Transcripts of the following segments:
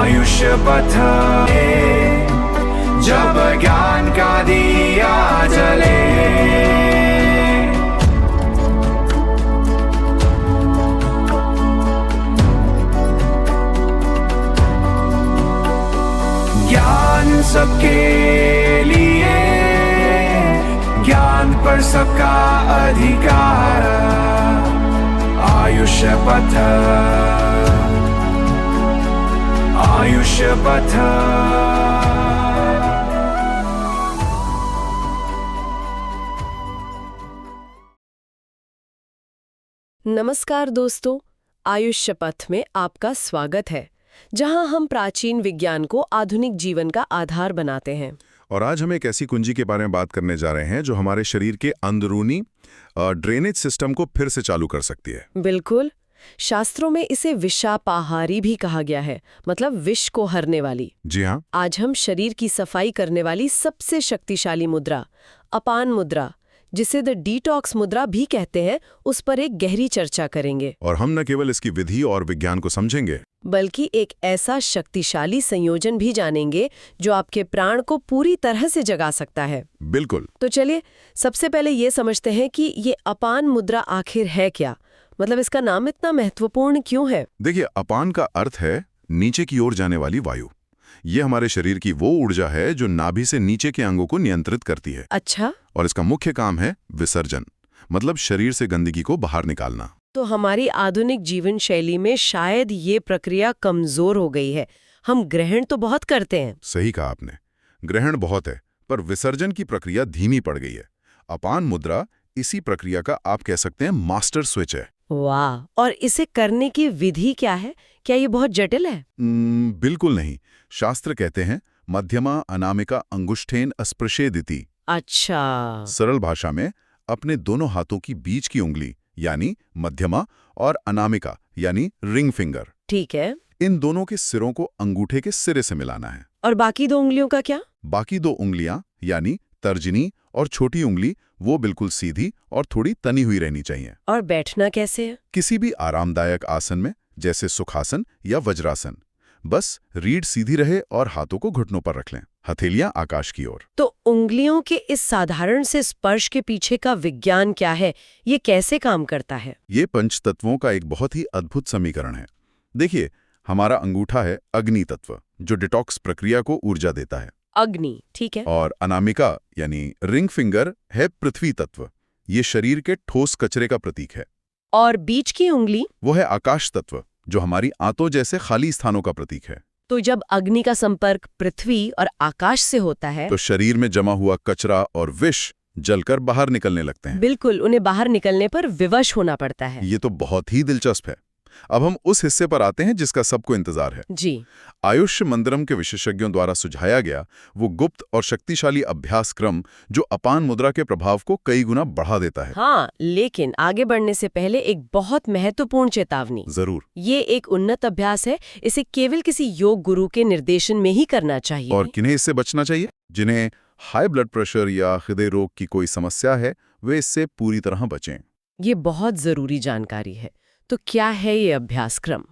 आयुष्य पथ जब ज्ञान का दिया जले। ज्ञान सबके लिए, ज्ञान पर सबका अधिकार। आयुष्य पथ, आयुष्य पथ। नमस्कार दोस्तों, आयुष्य पथ में आपका स्वागत है, जहां हम प्राचीन विज्ञान को आधुनिक जीवन का आधार बनाते हैं। और आज हम एक ऐसी कुंजी के बारे में बात करने जा रहे हैं जो हमारे शरीर के अंदरूनी ड्रेनेज सिस्टम को फिर से चालू कर सकती है। बिल्कुल, शास्त्रों में इसे विषापाहारी भी कहा गया है, मतलब विष को हरने वाली। जी हाँ, आज हम शरीर की सफाई करने वाली सबसे शक्तिशाली मुद्रा, अपान मुद्रा, जिसे द डिटॉक्स मुद्रा भी कहते हैं, उस पर एक गहरी चर्चा करेंगे। और हम न केवल इसकी विधि और विज्ञान को समझेंगे, बल्कि एक ऐसा शक्तिशाली संयोजन भी जानेंगे जो आपके प्राण को पूरी तरह से जगा सकता है। बिल्कुल। तो चलिए सबसे पहले ये समझते हैं कि ये अपान मुद्रा आखिर है क्या, मतलब इसका नाम इतना महत्वपूर्ण क्यों है। देखिए, अपान का अर्थ है नीचे की ओर जाने वाली वायु। ये हमारे शरीर की वो ऊर्जा है जो नाभि से नीचे के अंगों को नियंत्रित करती है। अच्छा। और इसका मुख्य काम है विसर्जन, मतलब शरीर से गंदगी को बाहर निकालना। तो हमारी आधुनिक जीवन शैली में शायद ये प्रक्रिया कमजोर हो गई है। हम ग्रहण तो बहुत करते हैं। सही कहा आपने, ग्रहण बहुत है, पर विसर्जन की प्रक्रिया धीमी पड़ गई है। अपान मुद्रा इसी प्रक्रिया का आप कह सकते हैं मास्टर स्विच है। वाह! और इसे करने की विधि क्या है? क्या ये बहुत जटिल है? बिल्कुल नहीं। शास्त्र कहते हैं मध्यमा अनामिका अंगुष्ठेन अस्पृशेदिति। अच्छा। सरल भाषा में अपने दोनों हाथों की बीच की उंगली यानी मध्यमा और अनामिका यानी रिंग फिंगर, ठीक है। इन दोनों के सिरों को अंगूठे के सिरे से मिलाना है। और बाकी दो उंगलियों का क्या? बाकी दो उंगलियां यानी तर्जनी और छोटी उंगली वो बिल्कुल सीधी और थोड़ी तनी हुई रहनी चाहिए। और बैठना कैसे है? किसी भी आरामदायक आसन में, जैसे सुखासन या वज्रासन। बस रीढ़ सीधी रहे और हाथों को घुटनों पर रख लें, हथेलियां आकाश की ओर। तो उंगलियों के इस साधारण से स्पर्श के पीछे का विज्ञान क्या है? ये कैसे काम करता है? ये पंचतत्वों का एक बहुत ही अद्भुत समीकरण है। देखिए, हमारा अंगूठा है अग्नि तत्व, जो डिटॉक्स प्रक्रिया को ऊर्जा देता है। अग्नि, ठीक है। और अनामिका यानी रिंग फिंगर है पृथ्वी तत्व, ये शरीर के ठोस कचरे का प्रतीक है। और बीच की उंगली? वो है आकाश तत्व, जो हमारी आंतों जैसे खाली स्थानों का प्रतीक है। तो जब अग्नि का संपर्क पृथ्वी और आकाश से होता है तो शरीर में जमा हुआ कचरा और विष जलकर बाहर निकलने लगते हैं। बिल्कुल, उन्हें बाहर निकलने पर विवश होना पड़ता है। ये तो बहुत ही दिलचस्प है। अब हम उस हिस्से पर आते हैं जिसका सबको इंतजार है। जी। आयुष्य मंदिरम के विशेषज्ञों द्वारा सुझाया गया वो गुप्त और शक्तिशाली अभ्यास क्रम जो अपान मुद्रा के प्रभाव को कई गुना बढ़ा देता है। हाँ, लेकिन आगे बढ़ने से पहले एक बहुत महत्वपूर्ण चेतावनी। जरूर। ये एक उन्नत अभ्यास है, इसे केवल किसी योग गुरु के निर्देशन में ही करना चाहिए। और किन्हें इससे बचना चाहिए? जिन्हें हाई ब्लड प्रेशर या हृदय रोग की कोई समस्या है, वे इससे पूरी तरह बचें। ये बहुत जरूरी जानकारी है। तो क्या है ये अभ्यास क्रम?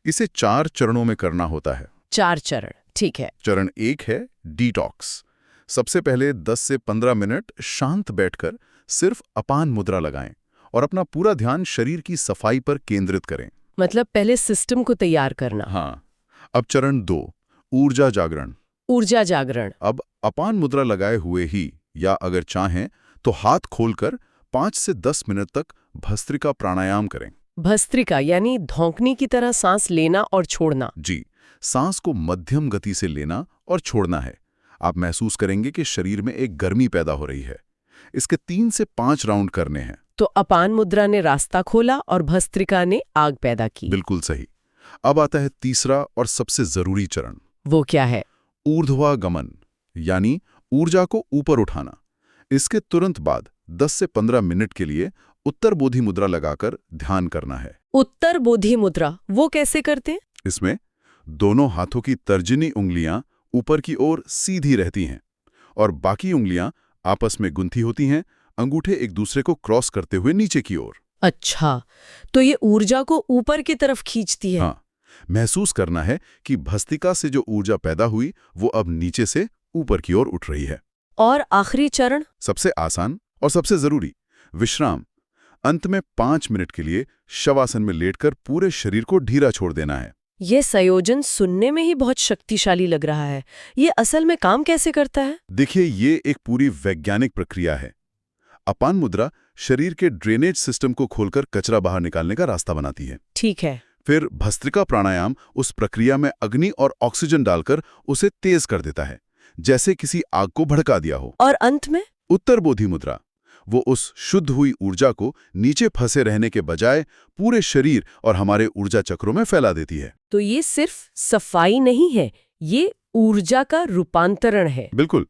इसे 4 चरणों में करना होता है। 4 चरण, ठीक है। चरण 1 है डिटॉक्स। सबसे पहले 10 से 15 मिनट शांत बैठकर सिर्फ अपान मुद्रा लगाएं और अपना पूरा ध्यान शरीर की सफाई पर केंद्रित करें। मतलब पहले सिस्टम को तैयार करना। हाँ। अब चरण 2, ऊर्जा जागरण। ऊर्जा जागरण। अब अपान मुद्रा लगाए हुए ही, या अगर चाहें तो हाथ खोलकर 5 से 10 मिनट तक भस्त्रिका प्राणायाम करें। भस्त्रिका यानी धौंकनी की तरह सांस लेना और छोड़ना। जी, सांस को मध्यम गति से लेना और छोड़ना है। आप महसूस करेंगे कि शरीर में एक गर्मी पैदा हो रही है। इसके 3 से 5 राउंड करने हैं। तो अपान मुद्रा ने रास्ता खोला और भस्त्रिका ने आग पैदा की। बिल्कुल सही। अब आता है तीसरा और सबसे जरूरी चरण। वो क्या है? ऊर्ध्वागमन, यानी ऊर्जा को ऊपर उठाना। इसके तुरंत बाद 10 से 15 मिनट के लिए उत्तर बोधि मुद्रा लगाकर ध्यान करना है। उत्तर बोधि मुद्रा, वो कैसे करते? इसमें दोनों हाथों की तर्जनी उंगलियां ऊपर की ओर सीधी रहती हैं और बाकी उंगलियां आपस में गुंथी होती हैं, अंगूठे एक दूसरे को क्रॉस करते हुए नीचे की ओर। अच्छा, तो ये ऊर्जा को ऊपर की तरफ खींचती है। हाँ, महसूस करना है कि भस्त्रिका से जो ऊर्जा पैदा हुई वो अब नीचे से ऊपर की ओर उठ रही है। और आखिरी चरण? सबसे आसान और सबसे जरूरी, विश्राम। अंत में 5 मिनट के लिए शवासन में लेटकर पूरे शरीर को ढीला छोड़ देना है। ये संयोजन सुनने में ही बहुत शक्तिशाली लग रहा है। ये असल में काम कैसे करता है? देखिए, ये एक पूरी वैज्ञानिक प्रक्रिया है। अपान मुद्रा शरीर के ड्रेनेज सिस्टम को खोलकर कचरा बाहर निकालने का रास्ता बनाती है। ठीक है। फिर भस्त्रिका प्राणायाम उस प्रक्रिया में अग्नि और ऑक्सीजन डालकर उसे तेज कर देता है, जैसे किसी आग को भड़का दिया हो। और अंत में उत्तरबोधि मुद्रा, वो उस शुद्ध हुई ऊर्जा को नीचे फंसे रहने के बजाय पूरे शरीर और हमारे ऊर्जा चक्रों में फैला देती है। तो ये सिर्फ सफाई नहीं है, ये ऊर्जा का रूपांतरण है। बिल्कुल,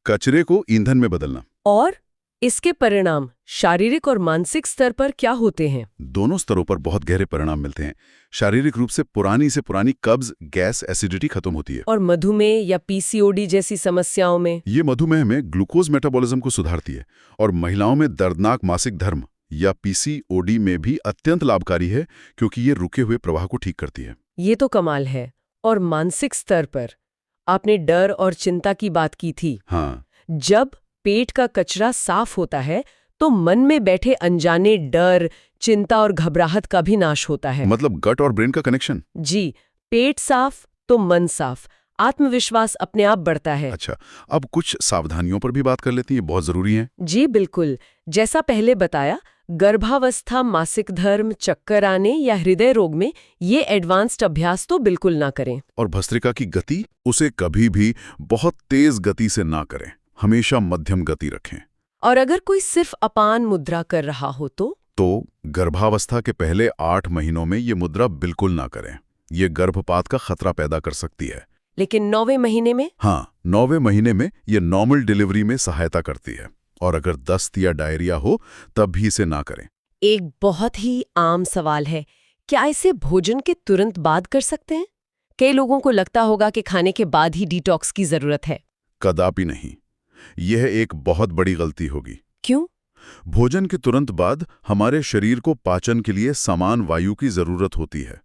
कचरे को ईंधन में बदलना। और इसके परिणाम शारीरिक और मानसिक स्तर पर क्या होते हैं? दोनों स्तरों पर बहुत गहरे परिणाम मिलते हैं। शारीरिक रूप से पुरानी कब्ज, गैस, एसिडिटी खत्म होती है। और मधुमेह या पीसीओडी जैसी समस्याओं में? ये मधुमेह में ग्लूकोज मेटाबॉलिज्म को सुधारती है और महिलाओं में दर्दनाक मासिक धर्म या पीसीओडी में भी अत्यंत लाभकारी है, क्योंकि ये रुके हुए प्रवाह को ठीक करती है। ये तो कमाल है। और मानसिक स्तर पर आपने डर और चिंता की बात की थी। हाँ, जब पेट का कचरा साफ होता है तो मन में बैठे अनजाने डर, चिंता और घबराहट का भी नाश होता है। मतलब गट और ब्रेन का कनेक्शन। जी, पेट साफ तो मन साफ, आत्मविश्वास अपने आप बढ़ता है। अच्छा, अब कुछ सावधानियों पर भी बात कर लेती हैं, ये बहुत जरूरी है। जी बिल्कुल। जैसा पहले बताया, गर्भावस्था, मासिक धर्म, चक्कर आने या हृदय रोग में ये एडवांस्ड अभ्यास तो बिल्कुल ना करें। और भस्त्रिका की गति, उसे कभी भी बहुत तेज गति से ना करें, हमेशा मध्यम गति रखें। और अगर कोई सिर्फ अपान मुद्रा कर रहा हो तो गर्भावस्था के पहले 8 महीनों में ये मुद्रा बिल्कुल ना करें। ये गर्भपात का खतरा पैदा कर सकती है। लेकिन 9वें महीने में? हाँ, 9वें महीने में ये नॉर्मल डिलीवरी में सहायता करती है। और अगर दस्त या डायरिया हो तब भी इसे ना करें। एक बहुत ही आम सवाल है, क्या इसे भोजन के तुरंत बाद कर सकते हैं? कई लोगों को लगता होगा कि खाने के बाद ही डिटॉक्स की जरूरत है। कदापि नहीं, यह एक बहुत बड़ी गलती होगी। क्यों? भोजन के तुरंत बाद हमारे शरीर को पाचन के लिए समान वायु की जरूरत होती है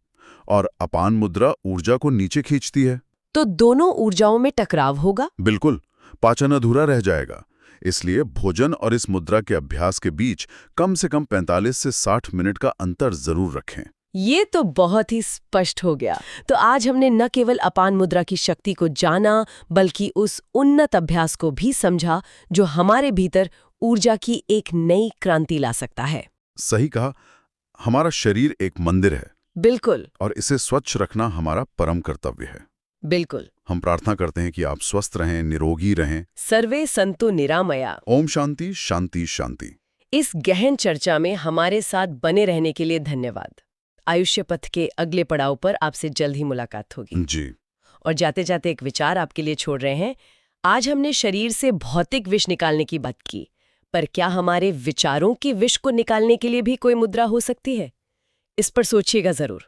और अपान मुद्रा ऊर्जा को नीचे खींचती है। तो दोनों ऊर्जाओं में टकराव होगा? बिल्कुल, पाचन अधूरा रह जाएगा। इसलिए भोजन और इस मुद्रा के अभ्यास के बीच कम से कम 45 से 60 मिनट का अंतर जरूर रखें। ये तो बहुत ही स्पष्ट हो गया। तो आज हमने न केवल अपान मुद्रा की शक्ति को जाना, बल्कि उस उन्नत अभ्यास को भी समझा जो हमारे भीतर ऊर्जा की एक नई क्रांति ला सकता है। सही कहा, हमारा शरीर एक मंदिर है। बिल्कुल। और इसे स्वच्छ रखना हमारा परम कर्तव्य है। बिल्कुल। हम प्रार्थना करते हैं कि आप स्वस्थ रहें, निरोगी रहें। सर्वे संतु निरामया। ओम शांति शांति शांति। इस गहन चर्चा में हमारे साथ बने रहने के लिए धन्यवाद। आयुष्य पथ के अगले पड़ाव पर आपसे जल्द ही मुलाकात होगी। जी। और जाते जाते एक विचार आपके लिए छोड़ रहे हैं। आज हमने शरीर से भौतिक विष निकालने की बात की, पर क्या हमारे विचारों के विष को निकालने के लिए भी कोई मुद्रा हो सकती है? इस पर सोचिएगा जरूर।